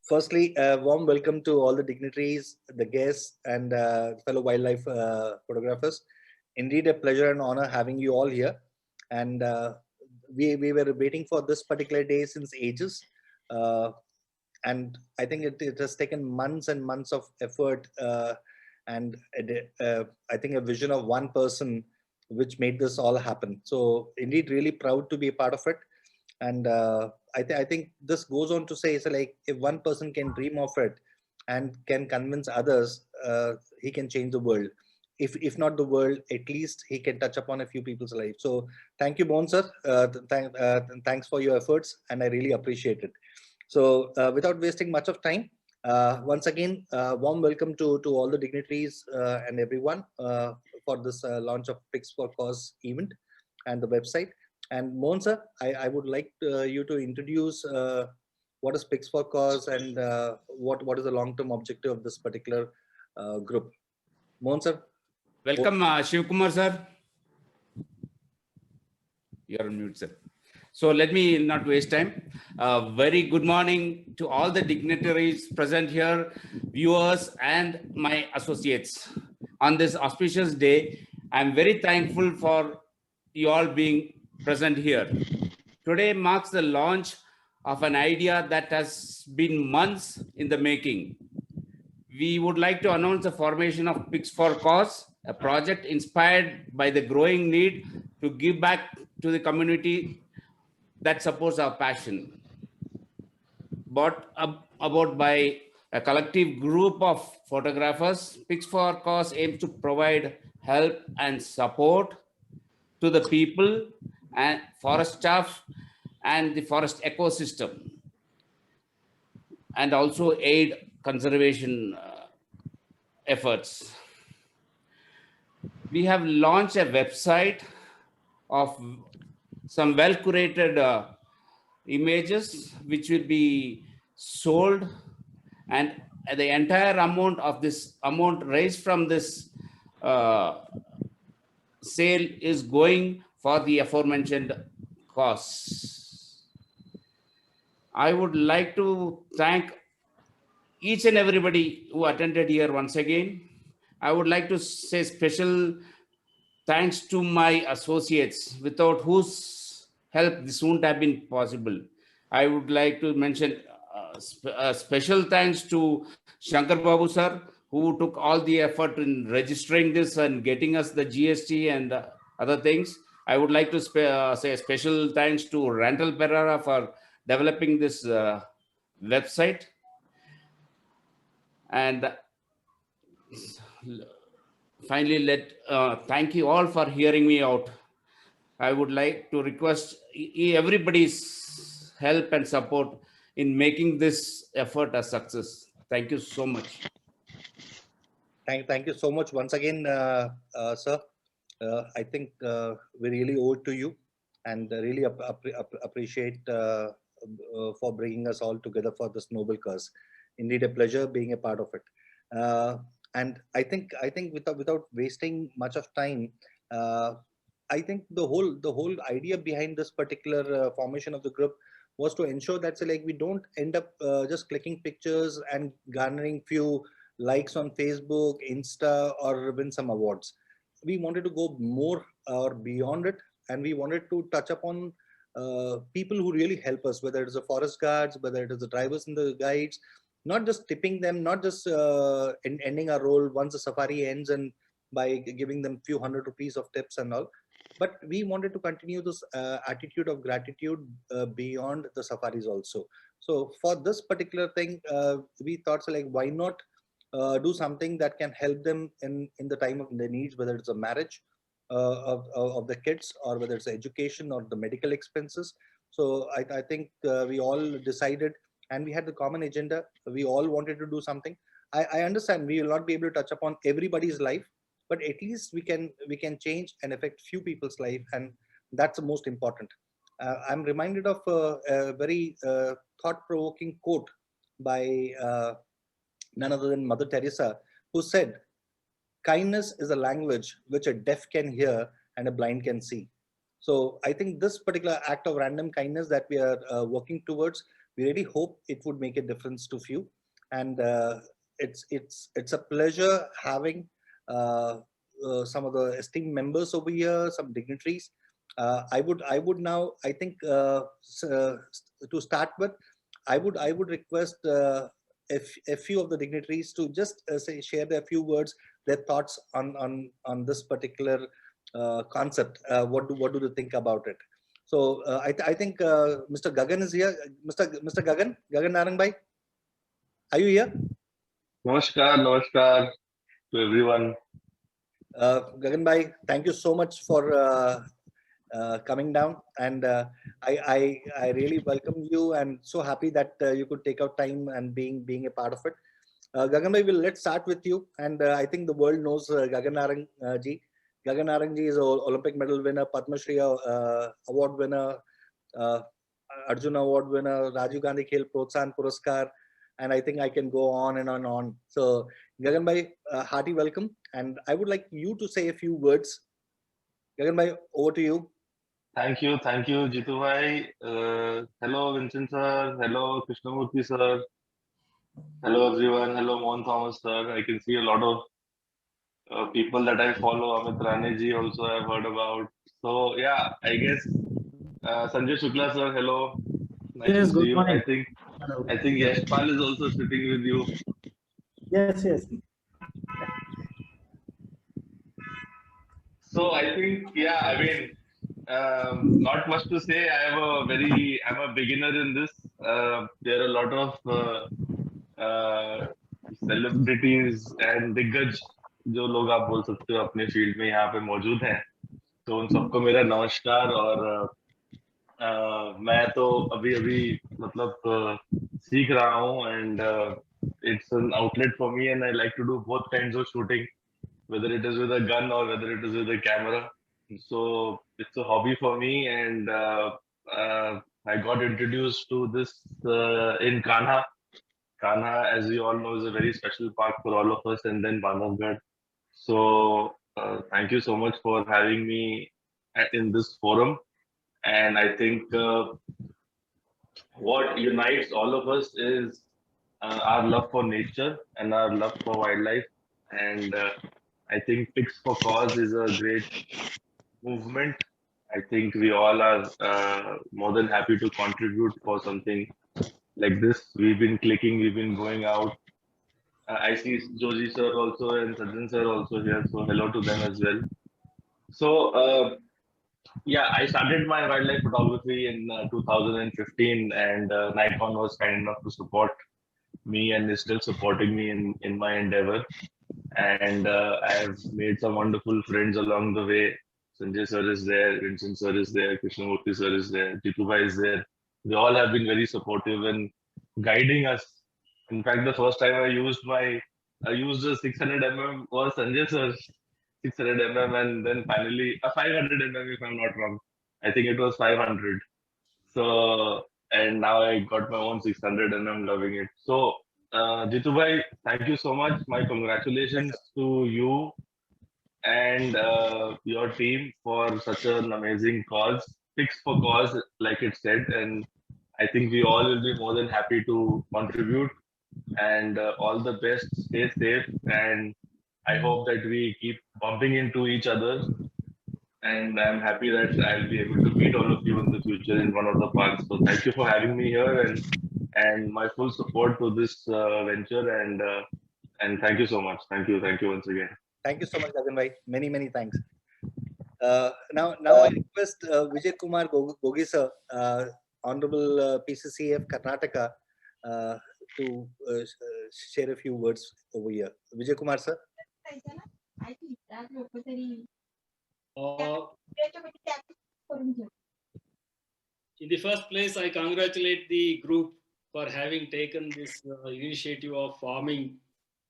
Firstly, a warm welcome to all the dignitaries, the guests, and fellow wildlife photographers. Indeed, a pleasure and honor having you all here. And we were waiting for this particular day since ages. Uh, and I think it has taken months and months of effort and I think a vision of one person which made this all happen. So indeed, really proud to be a part of it. And I think this goes on to say, so like if one person can dream of it and can convince others, he can change the world. If not the world, at least he can touch upon a few people's life. So thank you, Bon sir. Thanks for your efforts, and I really appreciate it. So without wasting much of time, once again, warm welcome to all the dignitaries and everyone for this launch of Pix for Cause event and the website. And Mohan sir, I would like you to introduce what is Pix for Cause and what is the long-term objective of this particular group. Mohan sir. Welcome, Shiv Kumar sir. You are on mute, sir. So let me not waste time. Very good morning to all the dignitaries present here, viewers, and my associates. On this auspicious day, I'm very thankful for you all being present here. Today marks the launch of an idea that has been months in the making. We would like to announce the formation of Pix for Cause, a project inspired by the growing need to give back to the community that supports our passion. Brought about by a collective group of photographers, Pix for Cause aims to provide help and support to the people and forest staff and the forest ecosystem, and also aid conservation efforts. We have launched a website of some well-curated images which will be sold, and the entire amount of this amount raised from this sale is going for the aforementioned cause. I would like to thank each and everybody who attended here once again. I would like to say special thanks to my associates, without whose help this wouldn't have been possible. I would like to mention special thanks to Shankar Babu sir, who took all the effort in registering this and getting us the GST and other things. I would like to say a special thanks to Randall Pereira for developing this website. And finally, thank you all for hearing me out. I would like to request everybody's help and support in making this effort a success. Thank you so much. Thank you so much once again, sir. I think we really owe it to you, and really appreciate for bringing us all together for this noble cause. Indeed, a pleasure being a part of it. And I think without wasting much of time, I think the whole idea behind this particular formation of the group was to ensure that, so like, we don't end up just clicking pictures and garnering few likes on Facebook, Insta, or win some awards. We wanted to go more or beyond it, and we wanted to touch upon people who really help us, whether it is the forest guards, whether it is the drivers and the guides, not just tipping them, not just ending our role once the safari ends and by giving them few ₹100 of tips and all. But we wanted to continue this attitude of gratitude beyond the safaris also. So for this particular thing, we thought, so like, why not do something that can help them in the time of their needs, whether it's a marriage of the kids, or whether it's education or the medical expenses. So I think we all decided, and we had the common agenda. We all wanted to do something. I understand we will not be able to touch upon everybody's life, but at least we can change and affect few people's life, and that's the most important. I'm reminded of a very thought-provoking quote by none other than Mother Teresa, who said, "Kindness is a language which a deaf can hear and a blind can see." So I think this particular act of random kindness that we are working towards, We really hope it would make a difference to few. And it's a pleasure having some of the esteemed members over here, some dignitaries. I would now, I think, to start with, I would request a few of the dignitaries to just share their few words, their thoughts on this particular concept. What do they think about it? So I think Mr. Gagan is here. Mr. Gagan Narang Bhai, are you here? Namaskar to everyone. Gagan Bhai, thank you so much for coming down, and I really welcome you, and so happy that you could take out time and being a part of it. Gagan Bhai, let's start with you, and I think the world knows Gagan Narang ji. Gagan Narang ji is an Olympic medal winner, Padma Shri award winner, Arjuna award winner, Rajiv Gandhi Khel Protsahan Puraskar, and I think I can go on and on and on. So Gagan Bhai, hearty welcome, and I would like you to say a few words. Gagan Bhai, over to you. Thank you, Jitu bhai. Hello, Vincent sir. Hello, Krishnamurthy sir. Hello, everyone. Hello, Mohan Thomas sir. I can see a lot of people that I follow. Amit Rane ji also I've heard about. So yeah, I guess Sanjay Shukla sir. Hello. Nice Yes, to good see you. morning. I think Yashpal is also sitting with you. Yes. So I think, yeah, I mean, not much to say. I'm a beginner in this. There are a lot of celebrities and दिग्गज जो लोग आप बोल सकते हो अपने field में यहाँ पे मौजूद हैं. तो उन सबको मेरा नमस्कार. और मैं तो अभी मतलब सीख रहा हूँ, and it's an outlet for me, and I like to do both kinds of shooting, whether it is with a gun or whether it is with a camera. So it's a hobby for me, and I got introduced to this in Kanha. Kanha, as we all know, is a very special park for all of us, and then Bandhavgarh. So thank you so much for having me in this forum. And I think what unites all of us is our love for nature and our love for wildlife. And I think Pigs for Cause is a great movement. I think we all are more than happy to contribute for something like this. We've been clicking, we've been going out. I see Joji sir also and Sajjan sir also here, so hello to them as well. So yeah, I started my wildlife photography in 2015, and Nikon was kind enough to support me and is still supporting me in my endeavor. And I have made some wonderful friends along the way. Sanjay sir is there, Vincent sir is there, Krishnamurthy sir is there, Jitu bhai is there. They all have been very supportive and guiding us. In fact, the first time I used a 600mm was Sanjay sir's 600mm, and then finally a 500mm if I'm not wrong. I think it was 500. So, and now I got my own 600 and I'm loving it. So Jitu bhai, thank you so much. My congratulations to you and your team for such an amazing cause. Pigs for Cause, like it said, and I think we all will be more than happy to contribute. And all the best. Stay safe, and I hope that we keep bumping into each other. And I'm happy that I'll be able to meet all of you in the future in one of the parks. So thank you for having me here, and my full support to this venture. And thank you so much. Thank you once again. Thank you so much, Gagan bhai. Many thanks. Now I request Vijay Kumar Gogi sir, Honorable PCCF Karnataka, to share a few words over here. Vijay Kumar sir. In the first place, I congratulate the group for having taken this initiative of forming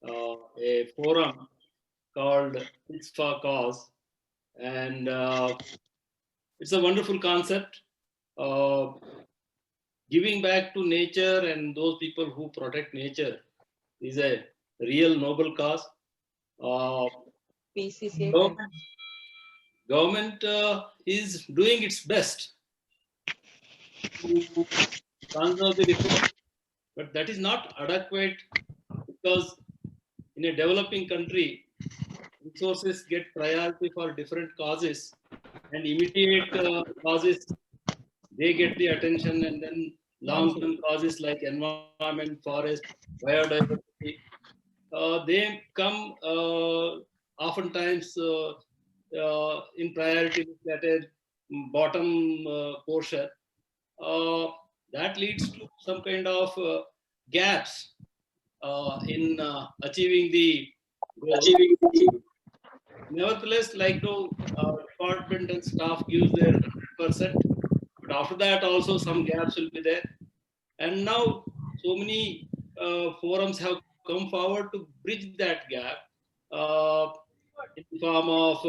a forum called Pigs for Cause, and it's a wonderful concept. Giving back to nature and those people who protect nature is a real noble cause. Government is doing its best to conserve the resource, but that is not adequate because in a developing country, resources get priority for different causes, and immediate causes they get the attention, and then long-term causes like environment, forest, biodiversity, they come oftentimes in priority at a bottom portion. That leads to some kind of gaps in achieving the goal. Nevertheless, like to department and staff gives their 100%, but after that also some gaps will be there. And now so many forums have come forward to bridge that gap in the form of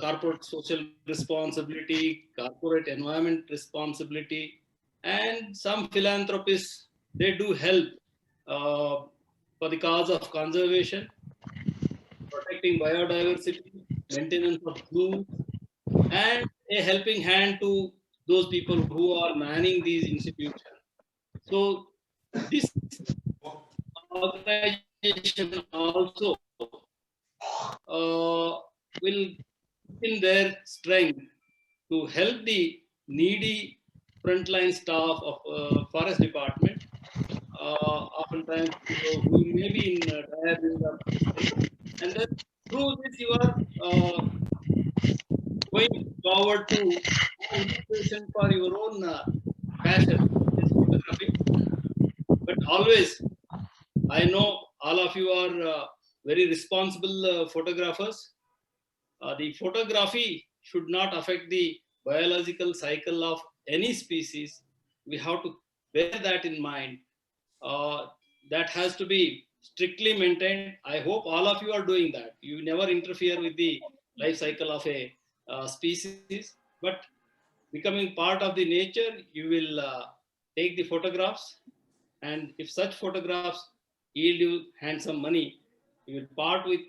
corporate social responsibility, corporate environment responsibility, and some philanthropists, they do help for the cause of conservation, protecting biodiversity, maintenance of zoos, and a helping hand to those people who are manning these institutions. So this organization also will in their strength to help the needy frontline staff of forest department, oftentimes who may be in dire need of assistance. And then through this you are going forward to inspiration for your own passion, which is photography. But always, I know all of you are very responsible photographers. The photography should not affect the biological cycle of any species. We have to bear that in mind. That has to be strictly maintained. I hope all of you are doing that. You never interfere with the life cycle of a species, but becoming part of the nature, you will take the photographs, and if such photographs yield you handsome money, you will part with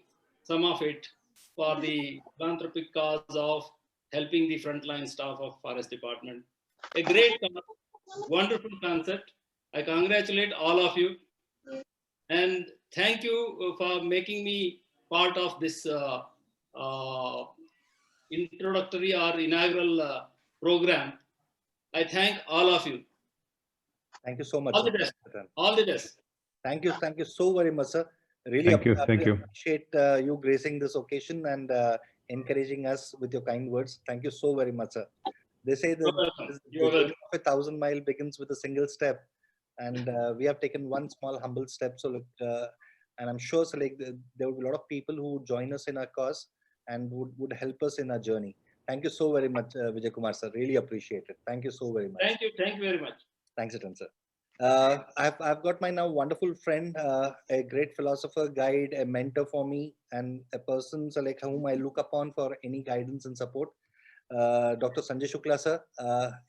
some of it for the philanthropic cause of helping the frontline staff of forest department. A great, wonderful concept. I congratulate all of you, and thank you for making me part of this introductory or inaugural program. I thank all of you. Thank you so much. All the best. All the best. Thank you so very much, sir. Really Thank you. appreciate you gracing this occasion and encouraging us with your kind words. Thank you so very much, sir. They say that the journey of 1,000 miles begins with a single step, and we have taken one small humble step. So, and I'm sure, so like there will be a lot of people who would join us in our cause and would help us in our journey. Thank you so very much, Vijay Kumar sir. Really appreciate it. Thank you so very much. Thank you very much. Thanks, Atan sir. I've got my now wonderful friend, a great philosopher, guide, a mentor for me, and a person so like whom I look upon for any guidance and support. Dr. Sanjay Shukla sir.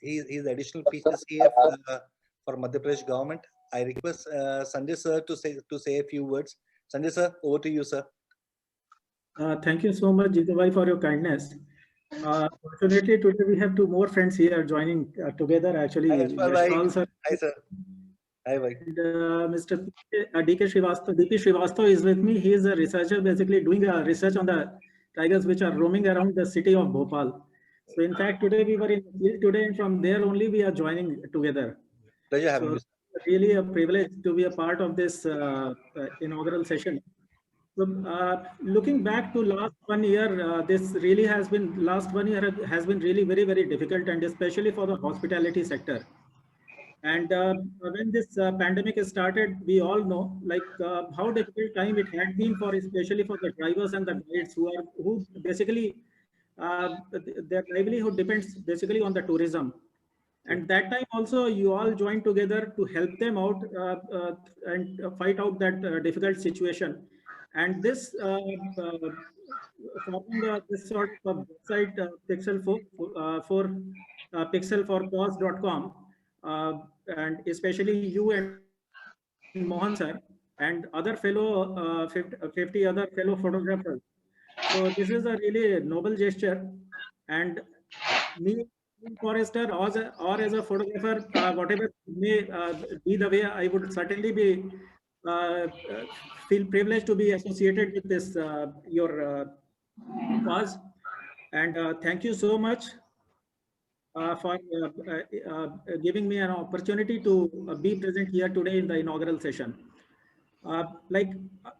He's additional PCF for Madhya Pradesh government. I request Sanjay sir to say a few words. Sanjay sir, over to you, sir. Thank you so much, Jitu bhai, for your kindness. Fortunately, today we have two more friends here joining together. Actually, Hi, sir. Hi, bhai. And, Mr. DK Srivastava, DP Srivastava is with me. He is a researcher, basically doing a research on the tigers which are roaming around the city of Bhopal. So, in fact, today we were in the field today, and from there only we are joining together. Pleasure having you. Really a privilege to be a part of this inaugural session. So, looking back to last 1 year, this really has been, last 1 year has been really very, very difficult, and especially for the hospitality sector. And when this pandemic started, we all know like how difficult time it had been for, especially for the drivers and the guides who basically their livelihood depends basically on the tourism. And that time also you all joined together to help them out and fight out that difficult situation. And this forming this sort of website pixel4cause.com, and especially you and Mohan sir and other fellow 50 other fellow photographers. So this is a really noble gesture, and me forester or as a photographer, whatever may be the way, I would certainly be feel privileged to be associated with this your cause. And thank you so much for giving me an opportunity to be present here today in the inaugural session. Like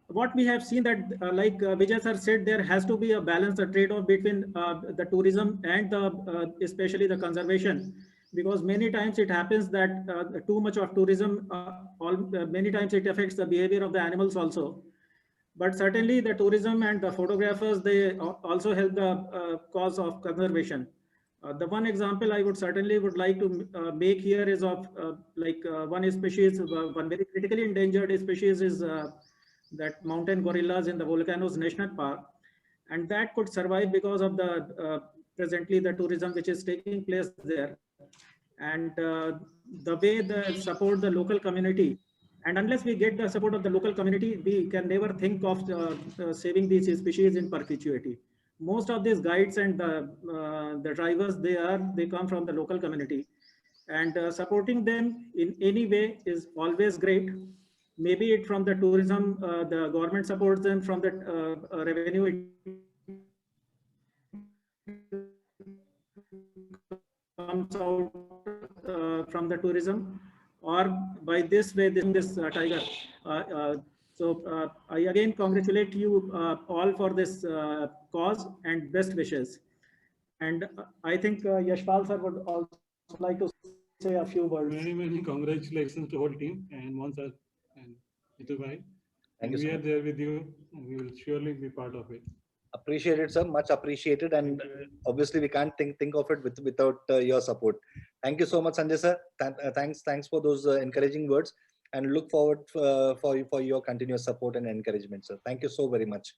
what we have seen that like Vijay sir said, there has to be a balance, a trade-off between the tourism and the especially the conservation, because many times it happens that too much of tourism many times it affects the behavior of the animals also. But certainly the tourism and the photographers, they also help the cause of conservation. The one example I would certainly would like to make here is of one species, one very critically endangered species is that mountain gorillas in the Volcanoes National Park. And that could survive because of the presently the tourism which is taking place there. And the way they support the local community. And unless we get the support of the local community, we can never think of saving these species in perpetuity. Most of these guides and the drivers, they come from the local community, and supporting them in any way is always great. Maybe it from the tourism, the government supports them from the revenue. Comes out from the tourism, or by this way, this tiger. I again congratulate you all for this cause and best wishes. And I think Yashpal sir would also like to say a few words. Many congratulations to whole team and Mohan sir and Nitu bhai. Thank you, We sir. are there with you, and we will surely be part of it. Appreciated, sir. Much appreciated, and obviously we can't think of it without your support. Thank you so much, Sanjay sir. Thanks for those encouraging words, and look forward for your continuous support and encouragement, sir. Thank you so very much.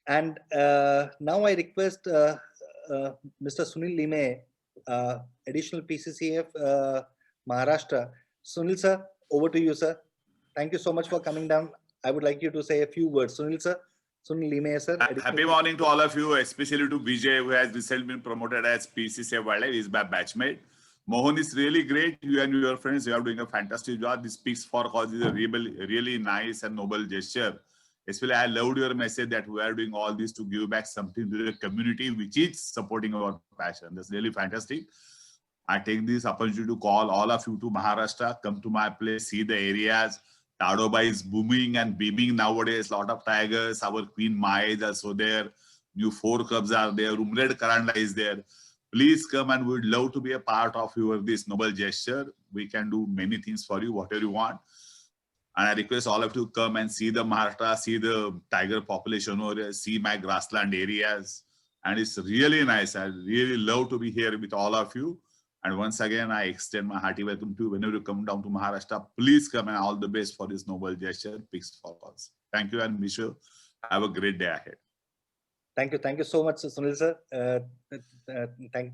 And now I request Mr. Sunil Lime, additional PCCF Maharashtra. Sunil sir, over to you, sir. Thank you so much for coming down. I would like you to say a few words, Sunil sir. Sunil Lime, sir. Happy morning to all of you, especially to Vijay, who has recently been promoted as PCCF Wildlife. He's my batchmate. Mohan is really great. You and your friends, you are doing a fantastic job. This Speaks for Cause is a really nice and noble gesture. Especially, I loved your message that we are doing all this to give back something to the community, which is supporting our passion. That's really fantastic. I take this opportunity to call all of you to Maharashtra. Come to my place, see the areas. Tadoba is booming and beaming nowadays. Lot of tigers. Our Queen Maya is also there. New 4 cubs are there. Umred Karanda is there. Please come, and we would love to be a part of this noble gesture. We can do many things for you, whatever you want. And I request all of you to come and see the Maharashtra, see the tiger population over, see my grassland areas. And it's really nice. I really love to be here with all of you. And once again, I extend my hearty welcome to you. Whenever you come down to Maharashtra, please come, and all the best for this noble gesture. Speaks for Cause. Thank you, and wish you have a great day ahead. Thank you so much, Sunil sir.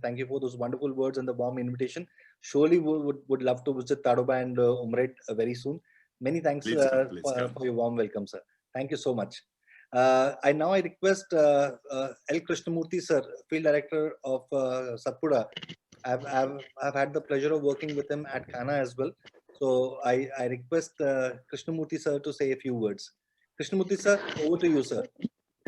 Thank you for those wonderful words and the warm invitation. Surely we would love to visit Tadoba and Umred very soon. Many thanks Please come. for your warm welcome, sir. Thank you so much. I request L. Krishnamurthy sir, Field Director of Satpura. I've had the pleasure of working with him at Kana as well. So I request Krishnamurthy sir to say a few words. Krishnamurthy sir, over to you, sir.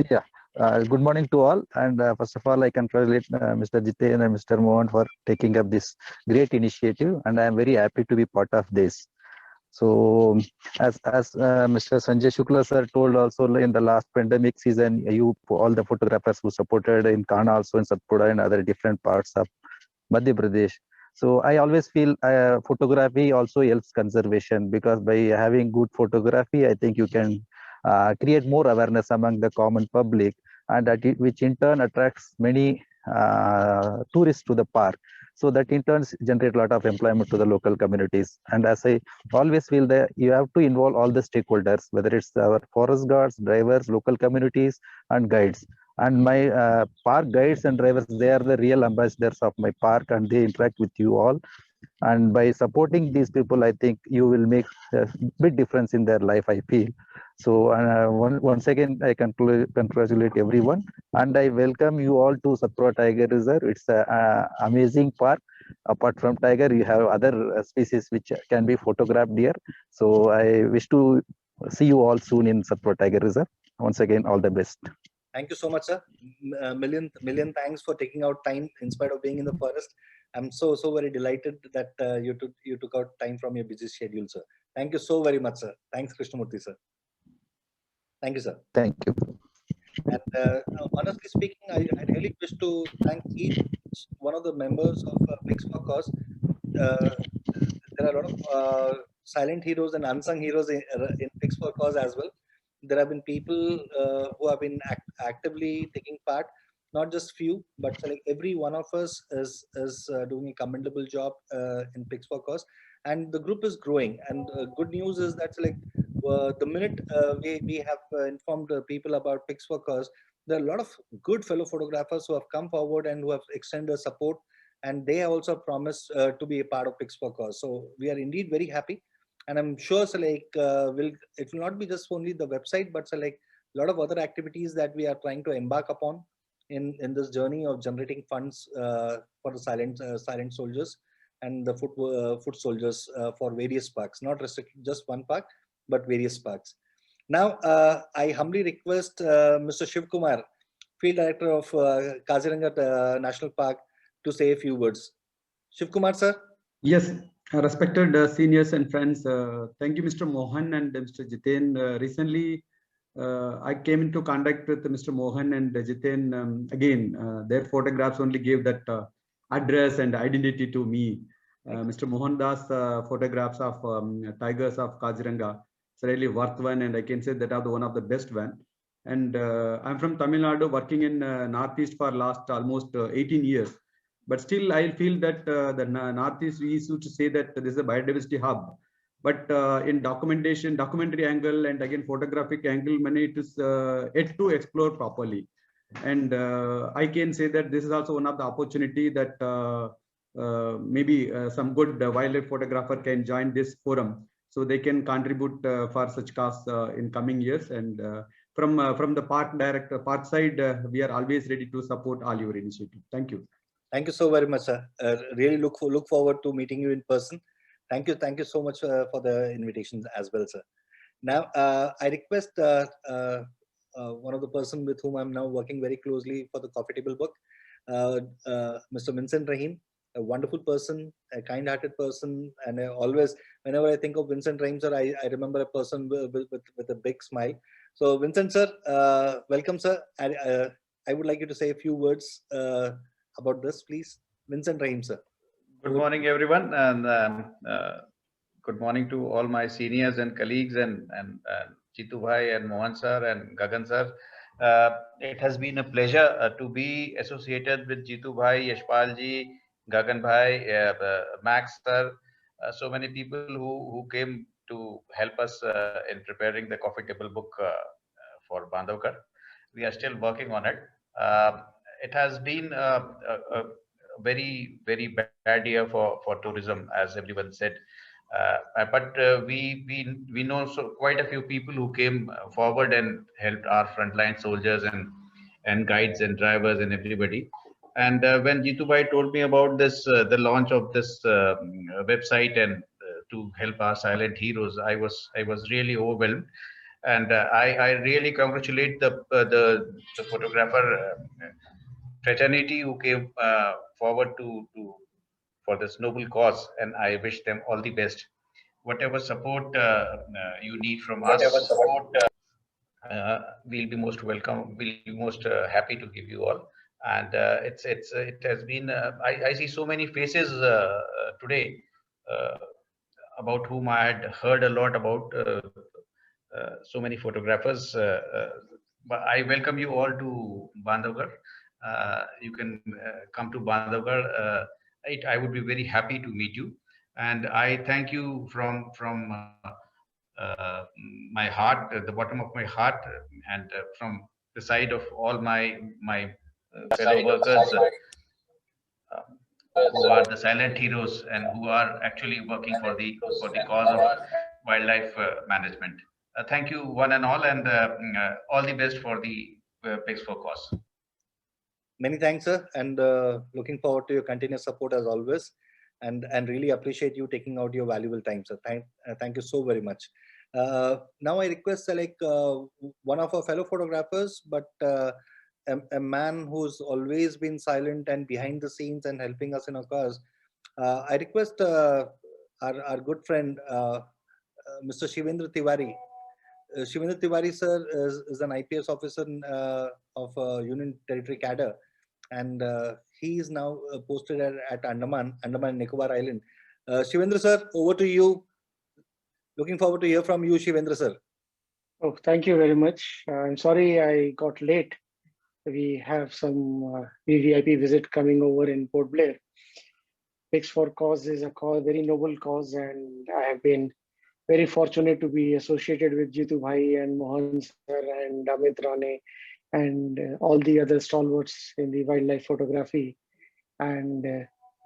Yeah. Good morning to all. And first of all, I congratulate Mr. Jiten and Mr. Mohan for taking up this great initiative, and I am very happy to be part of this. So, as Mr. Sanjay Shukla sir told also in the last pandemic season, you all the photographers who supported in Kana, also in Satpura and other different parts of Madhya Pradesh. So I always feel photography also helps conservation, because by having good photography, I think you can create more awareness among the common public, and which in turn attracts many tourists to the park. So that in turn generate a lot of employment to the local communities. And as I always feel that you have to involve all the stakeholders, whether it's our forest guards, drivers, local communities, and guides. And my park guides and drivers, they are the real ambassadors of my park, and they interact with you all. And by supporting these people, I think you will make a big difference in their life, I feel. So once again, I congratulate everyone, and I welcome you all to Satpura Tiger Reserve. It's an amazing park. Apart from tiger, you have other species which can be photographed here. So I wish to see you all soon in Satpura Tiger Reserve. Once again, all the best. Thank you so much, sir. Million thanks for taking out time in spite of being in the forest. I'm so very delighted that you took out time from your busy schedule, sir. Thank you so very much, sir. Thanks, Krishnamurthy, sir. Thank you, sir. Thank you. And honestly speaking, I really wish to thank each one of the members of Pigs for Cause. There are a lot of silent heroes and unsung heroes in Pigs for Cause as well. There have been people who have been actively taking part, not just few, but like every one of us is doing a commendable job in Pigs for Cause, and the group is growing. And good news is that like the minute we have informed people about Pigs for Cause, there are a lot of good fellow photographers who have come forward and who have extended support, and they also promised to be a part of Pigs for Cause. So we are indeed very happy, and I'm sure so like it will not be just only the website, but so like a lot of other activities that we are trying to embark upon in this journey of generating funds for the silent soldiers and the foot soldiers for various parks, not restricted just one park, but various parks. Now, I humbly request Mr. Shiv Kumar, Field Director of Kaziranga National Park, to say a few words. Shiv Kumar, sir. Yes, respected seniors and friends, thank you, Mr. Mohan and Mr. Jiten. Recently, I came into contact with Mr. Mohan and Jiten. Again, their photographs only gave that address and identity to me. Mr. Mohan Das photographs of tigers of Kaziranga. It's really worth one, and I can say that are the one of the best one. And I'm from Tamil Nadu, working in Northeast for last almost 18 years. But still, I feel that the Northeast, we used to say that this is a biodiversity hub. But in documentary angle, and again photographic angle, many it is yet to explore properly. And I can say that this is also one of the opportunity that maybe some good wildlife photographer can join this forum, so they can contribute for such cause in coming years. And from the park side, we are always ready to support all your initiative. Thank you. Thank you so very much, sir. Really look forward to meeting you in person. Thank you so much for the invitations as well, sir. Now, I request one of the person with whom I'm now working very closely for the coffee table book, Mr. Vincent Rahim, a wonderful person, a kind-hearted person, and always, whenever I think of Vincent Rahim, sir, I remember a person with a big smile. So, Vincent, sir, welcome, sir. I would like you to say a few words about this, please. Vincent Rahim, sir. Good morning, everyone, and good morning to all my seniors and colleagues, and Jitu Bhai and Mohan sir and Gagan sir. It has been a pleasure to be associated with Jitu Bhai, Yashpal ji, Gagan Bhai, Max sir, so many people who came to help us in preparing the coffee table book for Bandhavgarh. We are still working on it. It has been a very bad year for tourism, as everyone said. But we know quite a few people who came forward and helped our frontline soldiers and guides and drivers and everybody. And when Jitu Bhai told me about this, the launch of this website and to help our silent heroes, I was really overwhelmed. And I really congratulate the photographer fraternity who came forward for this noble cause, and I wish them all the best. Whatever support you need from us, we'll be most welcome. We'll be most happy to give you all. And it has been. I see so many faces today about whom I had heard a lot about. So many photographers. But I welcome you all to Bandhavgarh. You can come to Bandhavgarh. I would be very happy to meet you, and I thank you from my heart, at the bottom of my heart, and from the side of all my fellow workers who are the silent heroes and who are actually working for the cause of wildlife management. Thank you, one and all, and all the best for the Pigs for Cause. Many thanks, sir, and looking forward to your continuous support as always, and really appreciate you taking out your valuable time, sir. Thank you so very much. Now I request one of our fellow photographers, but a man who's always been silent and behind the scenes and helping us in our cause. I request our good friend Mr. Shivendra Tiwari. Shivendra Tiwari, sir, is an IPS officer of Union Territory Cadre, and he is now posted at Andaman and Nicobar Island. Shivendra, sir, over to you. Looking forward to hear from you, Shivendra, sir. Oh, thank you very much. I'm sorry I got late. We have some VVIP visit coming over in Port Blair. Pigs for Cause is a very noble cause, and I have been very fortunate to be associated with Jitu Bhai and Mohan sir and Amit Rane and all the other stalwarts in the wildlife photography. And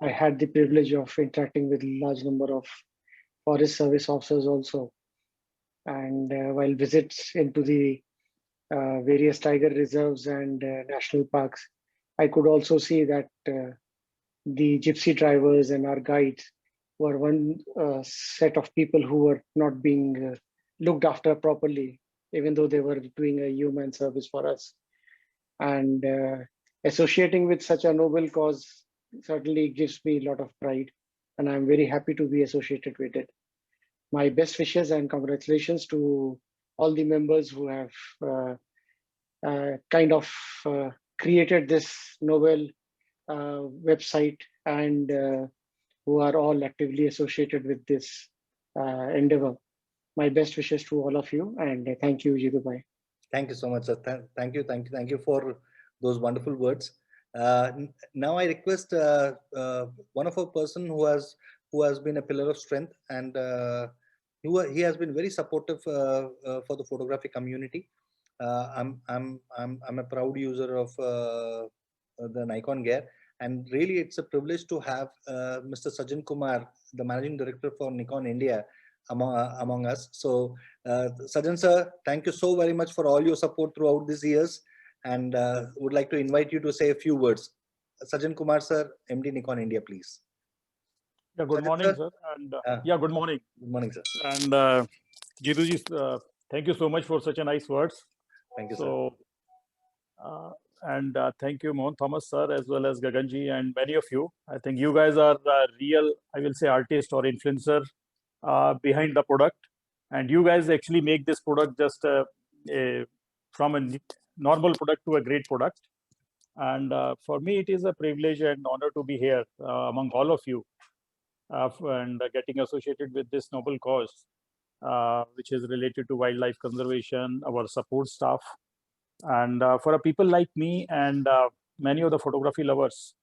I had the privilege of interacting with a large number of Forest Service officers also. And while visits into the various tiger reserves and national parks, I could also see that the gypsy drivers and our guides were one set of people who were not being looked after properly, even though they were doing a human service for us. And associating with such a noble cause certainly gives me a lot of pride, and I'm very happy to be associated with it. My best wishes and congratulations to all the members who have created this novel website and who are all actively associated with this endeavor. My best wishes to all of you, and thank you, Jitu Bhai. Thank you so much, sir. Thank you for those wonderful words. Now I request one of a person who has been a pillar of strength, and he has been very supportive for the photography community. I'm a proud user of the Nikon gear, and really it's a privilege to have Mr. Sajan Kumar, the Managing Director for Nikon India, among us. So Sajan sir, thank you so very much for all your support throughout these years, and would like to invite you to say a few words. Sajan Kumar sir, MD Nikon India, please. Yeah, good morning, sir. And yeah, good morning. Good morning, sir. And Jitu, thank you so much for such a nice words. Thank you, sir. And thank you, Mohan Thomas sir, as well as Gaganji and many of you. I think you guys are real, I will say, artist or influencer behind the product, and you guys actually make this product just from a normal product to a great product. And for me, it is a privilege and honor to be here among all of you and getting associated with this noble cause, which is related to wildlife conservation, our support staff. And for a people like me and many of the photography lovers,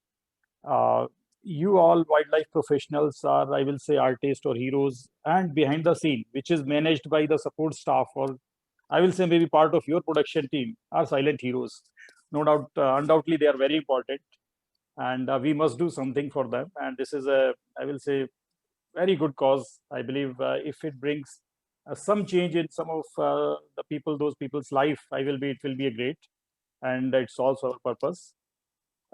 you all wildlife professionals are, I will say, artists or heroes, and behind the scene, which is managed by the support staff, or I will say maybe part of your production team, are silent heroes. No doubt, undoubtedly, they are very important, and we must do something for them. And this is a, I will say, very good cause. I believe if it brings some change in some of those people's life, it will be a great, and it solves our purpose.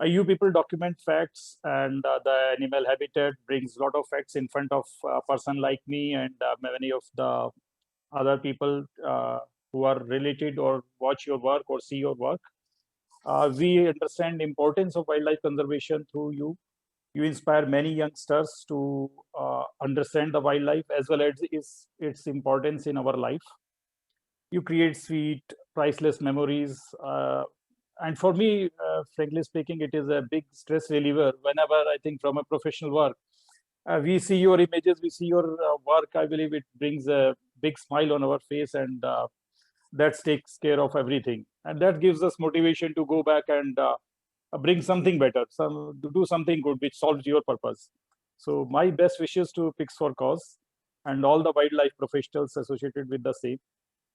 You people document facts, and the animal habitat brings a lot of facts in front of a person like me and many of the other people who are related or watch your work or see your work. We understand the importance of wildlife conservation through you. You inspire many youngsters to understand the wildlife as well as its importance in our life. You create sweet, priceless memories. And for me, frankly speaking, it is a big stress reliever whenever I think from a professional work. We see your images, we see your work. I believe it brings a big smile on our face, and that takes care of everything. And that gives us motivation to go back and bring something better, to do something good which solves your purpose. So my best wishes to Pigs for Cause and all the wildlife professionals associated with the same.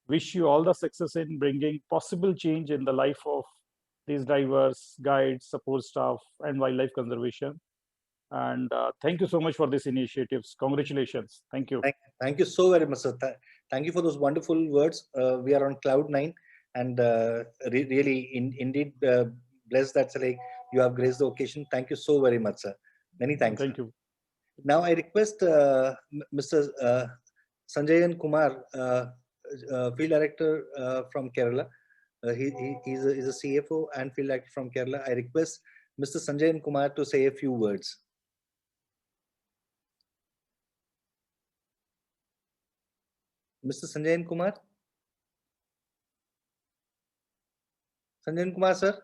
Wish you all the success in bringing possible change in the life of these drivers, guides, support staff, and wildlife conservation. And thank you so much for these initiatives. Congratulations. Thank you. Thank you so very much, sir. Thank you for those wonderful words. We are on cloud 9, and really, indeed, blessed that like you have graced the occasion. Thank you so very much, sir. Many thanks. Thank you. Now I request Mr. Sanjayan Kumar, Field Director from Kerala. He's a CFO and Field Director from Kerala. I request Mr. Sanjayan Kumar to say a few words. Mr. Sanjayan Kumar? Sanjayan Kumar, sir?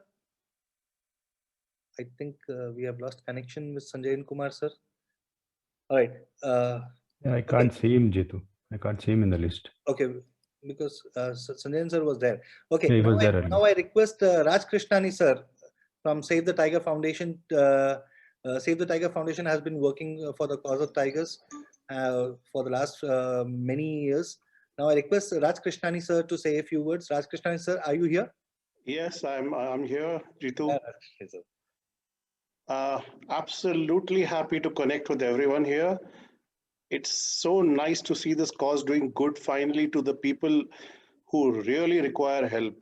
I think we have lost connection with Sanjayan Kumar, sir. All right. Yeah, I can't see him, Jitu. I can't see him in the list. Okay, because Sanjayan sir was there. Okay, Yeah, he was there earlier. now I request Raj Krishnani sir from Save the Tiger Foundation. Save the Tiger Foundation has been working for the cause of tigers for the last many years. Now I request Raj Krishnani sir to say a few words. Raj Krishnani sir, are you here? Yes, I'm here, Jitu. Yes, sir. Absolutely happy to connect with everyone here. It's so nice to see this cause doing good finally to the people who really require help.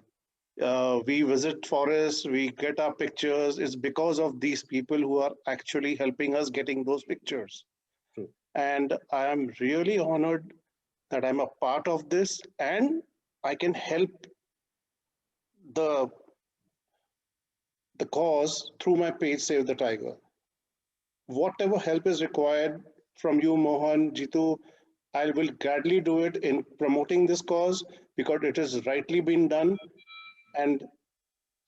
We visit forests, we get our pictures. It's because of these people who are actually helping us getting those pictures. True. And I am really honored that I'm a part of this and I can help the cause through my page Save the Tiger. Whatever help is required from you, Mohan, Jitu, I will gladly do it in promoting this cause because it has rightly been done. And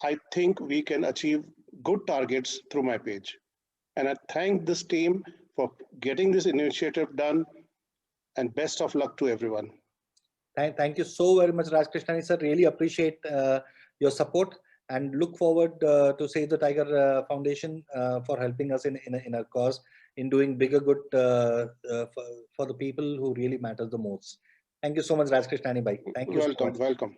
I think we can achieve good targets through my page. And I thank this team for getting this initiative done and best of luck to everyone. Thank you so very much, Raj Krishnani sir. Really appreciate your support and look forward to Save the Tiger Foundation for helping us in our cause, in doing bigger good for the people who really matter the most. Thank you so much, Raj Krishnani bhai. Thank you. Welcome, so much. welcome.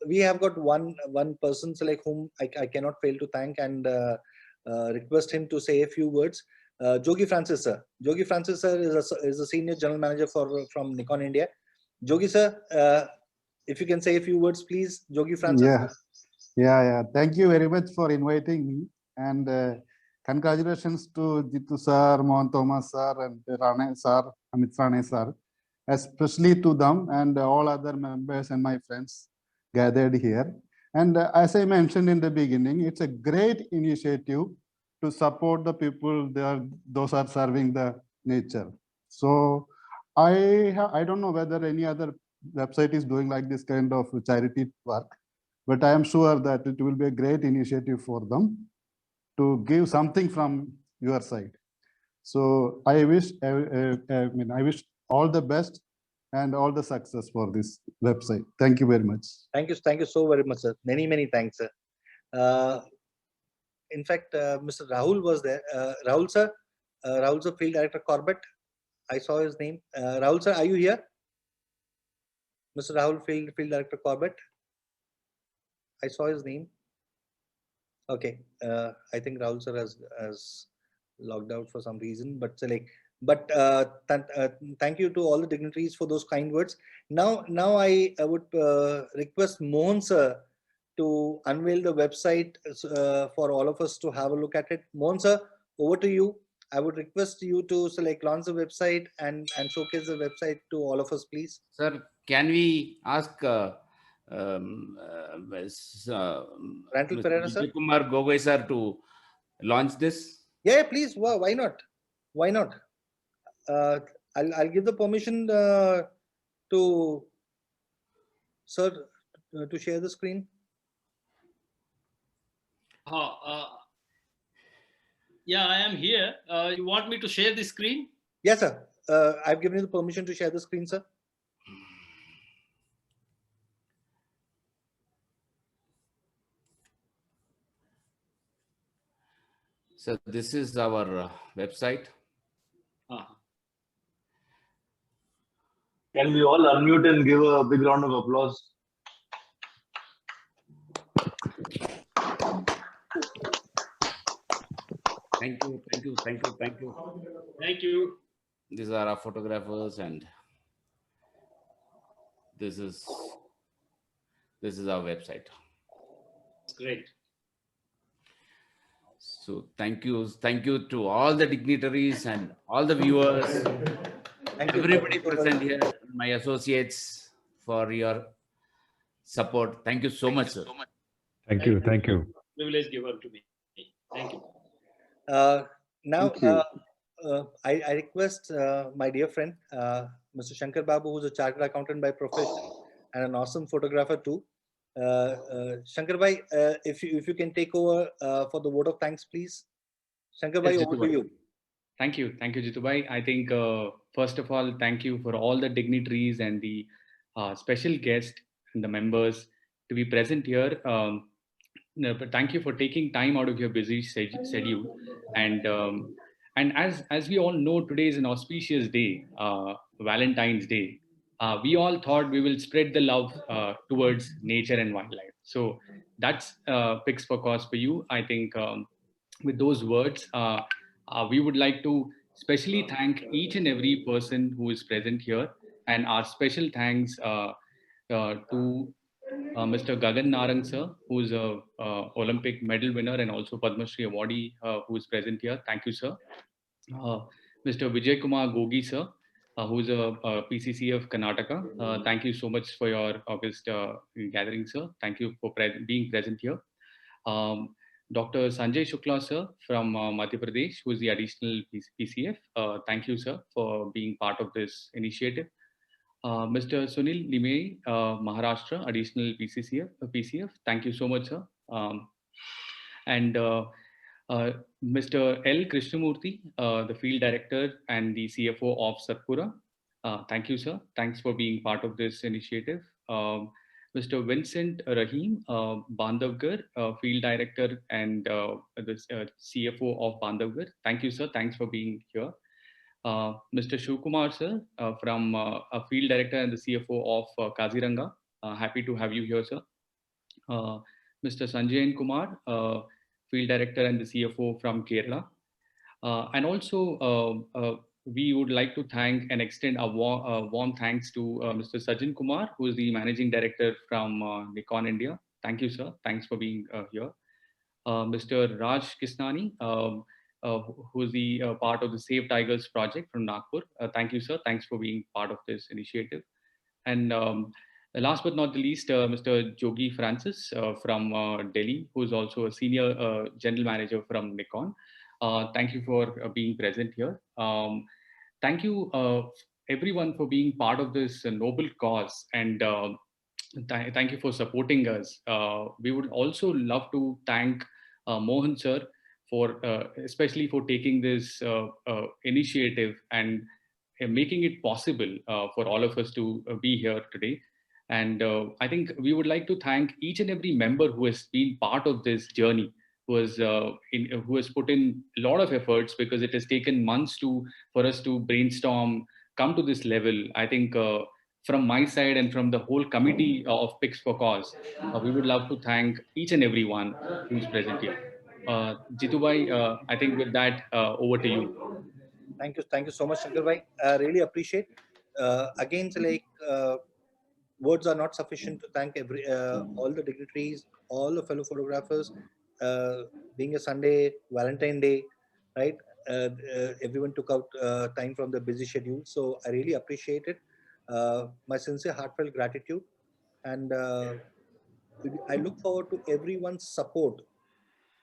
We have got one person so like whom I cannot fail to thank and request him to say a few words. Jogi Francis sir. Jogi Francis sir is a senior general manager from Nikon India. Jogi sir, if you can say a few words, please. Jogi Francis. Yeah. Thank you very much for inviting me, and congratulations to Jitu sir, Mohan Thomas sir, and Rane sir, Amit Rane sir, especially to them and all other members and my friends gathered here. And as I mentioned in the beginning, it's a great initiative to support the people those are serving the nature. So I don't know whether any other website is doing like this kind of charity work, but I am sure that it will be a great initiative for them to give something from your side. So I wish I wish all the best and all the success for this website. Thank you very much. Thank you so very much, sir. Many thanks, sir. In fact, Mr. Rahul was there. Rahul sir, Field Director Corbett. I saw his name. Rahul sir, are you here? Mr. Rahul, Field Director Corbett. I saw his name. Okay, I think Rahul sir has logged out for some reason, but thank you to all the dignitaries for those kind words. Now I would request Mohan sir to unveil the website for all of us to have a look at it. Mohan sir, over to you. I would request you to launch the website and showcase the website to all of us, please. Sir, can we ask Rantil Pereira sir? Kumar Gogoi sir to launch this? Yeah, please. Wow, why not? Why not? I'll give the permission to sir to share the screen. Yeah, I am here. You want me to share the screen? Yes, sir. I've given you the permission to share the screen, sir. So this is our website. Can we all unmute and give a big round of applause? Thank you. Thank you. These are our photographers and this is our website. Great. So thank you to all the dignitaries and all the viewers, everybody present here, my associates, for your support. Thank you so much, sir. Thank you. Thank you. Privilege given to me. Thank you. Now, Thank you. I request my dear friend, Mr. Shankar Babu, who's a chartered accountant by profession and an awesome photographer too. Shankar Bhai, if you can take over for the vote of thanks, please. Shankar Bhai, Yes, over Jitu to bhai. you. Thank you, Jitu bhai. I think first of all, thank you for all the dignitaries and the special guests and the members to be present here. But thank you for taking time out of your busy schedule. And as we all know, today is an auspicious day, Valentine's Day. We all thought we will spread the love towards nature and wildlife. So that's Picks for Cause for you. I think with those words, we would like to specially thank each and every person who is present here, and our special thanks to Mr. Gagan Narang sir, who is a Olympic medal winner and also Padma Shri awardee, who is present here. Thank you, sir. Mr. Vijay Kumar Gogi sir, who is a PCC of Karnataka. Thank you so much for your August gathering, sir. Thank you for being present here. Dr. Sanjay Shukla sir from Madhya Pradesh, who is the additional PCF. Thank you, sir, for being part of this initiative. Mr. Sunil Limei, Maharashtra, additional PCF. Thank you so much, sir. And Mr. L. Krishnamurthy, the field director and the CFO of Satpura. Thank you, sir. Thanks for being part of this initiative. Mr. Vincent Rahim, Bandhavgarh, field director and the CFO of Bandhavgarh. Thank you, sir. Thanks for being here. Mr. Shivkumar, sir, from a field director and the CFO of Kaziranga. Happy to have you here, sir. Mr. Sanjayan Kumar, field director and the CFO from Kerala. And also, we would like to thank and extend a warm thanks to Mr. Sajjan Kumar, who is the managing director from Nikon India. Thank you, sir. Thanks for being here. Mr. Raj Kisnani, who is the part of the Save Tigers project from Nagpur. Thank you, sir. Thanks for being part of this initiative. And last but not the least, Mr. Jogi Francis from Delhi, who is also a senior general manager from Nikon. Thank you for being present here. Thank you, everyone, for being part of this noble cause, and thank you for supporting us. We would also love to thank Mohan sir for especially for taking this initiative and making it possible for all of us to be here today. And I think we would like to thank each and every member who has been part of this journey, who has put in a lot of efforts, because it has taken months for us to brainstorm, come to this level. I think from my side and from the whole committee of Picks for Cause, we would love to thank each and every one who is present here. Jitu bhai, I think with that, over to you. Thank you so much, Shankar Bhai. I really appreciate. Again, so like words are not sufficient to thank all the dignitaries, all the fellow photographers. Being a Sunday, Valentine Day, right? Everyone took out time from the busy schedule, so I really appreciate it. My sincere, heartfelt gratitude, and I look forward to everyone's support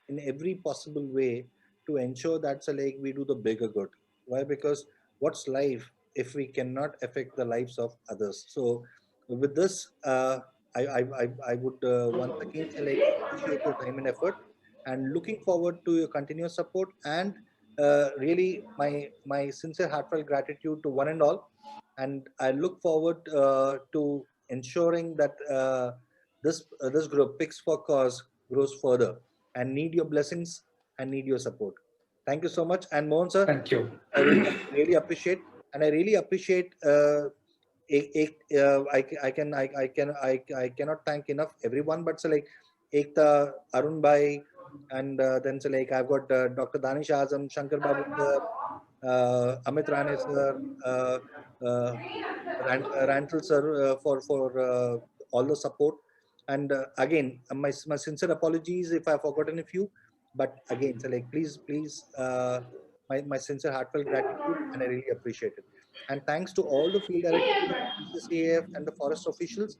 in every possible way to ensure that like we do the bigger good. Why? Because what's life if we cannot affect the lives of others? So with this, I would once again say like appreciate your time and effort, and looking forward to your continuous support, and really my sincere heartfelt gratitude to one and all. And I look forward to ensuring that this group Picks for Cause grows further, and need your blessings and need your support. Thank you so much. And Mohan sir, thank you. I really appreciate, and I really appreciate. I cannot thank enough everyone, but so like Ekta, Arun Bhai, and then so like I've got Dr. Danish Azam, Shankar Babu sir, Amit Rane sir, Rantal sir for all the support. And again, my sincere apologies if I've forgotten a few. But again, so like please, my sincere heartfelt gratitude, and I really appreciate it. And thanks to all the field directors, CCAF, and the forest officials.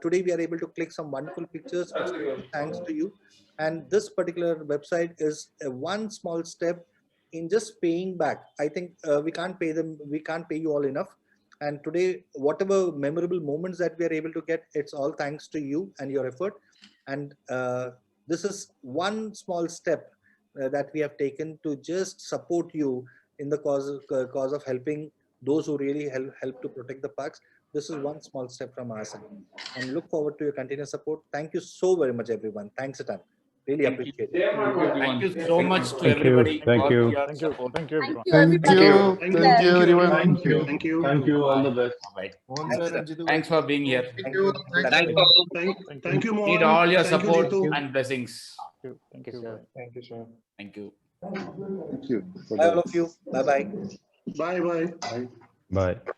Today we are able to click some wonderful pictures. It's thanks to you. And this particular website is one small step in just paying back. I think we can't pay you all enough. And today, whatever memorable moments that we are able to get, it's all thanks to you and your effort. And this is one small step that we have taken to just support you in the cause of helping those who really help to protect the parks. This is one small step from our side, and look forward to your continuous support. Thank you so very much, everyone. Thanks a ton. Really appreciate it. Thank you so much to Thank you. everybody. Thank for you. your Thank you. support. Thank you, everyone. Thank you. Thank you, everyone. Thank you. Thank you. Thank you. All the best. Bye. Mohan sir and Jitu. Thanks for being here. Thank you. Thank you, Mohan. Need all your Thank you, support Jitu. and blessings. Thank you, sir. Thank you, sir. Thank you. Thank you. Bye, all of you. Bye bye. Bye bye. Bye.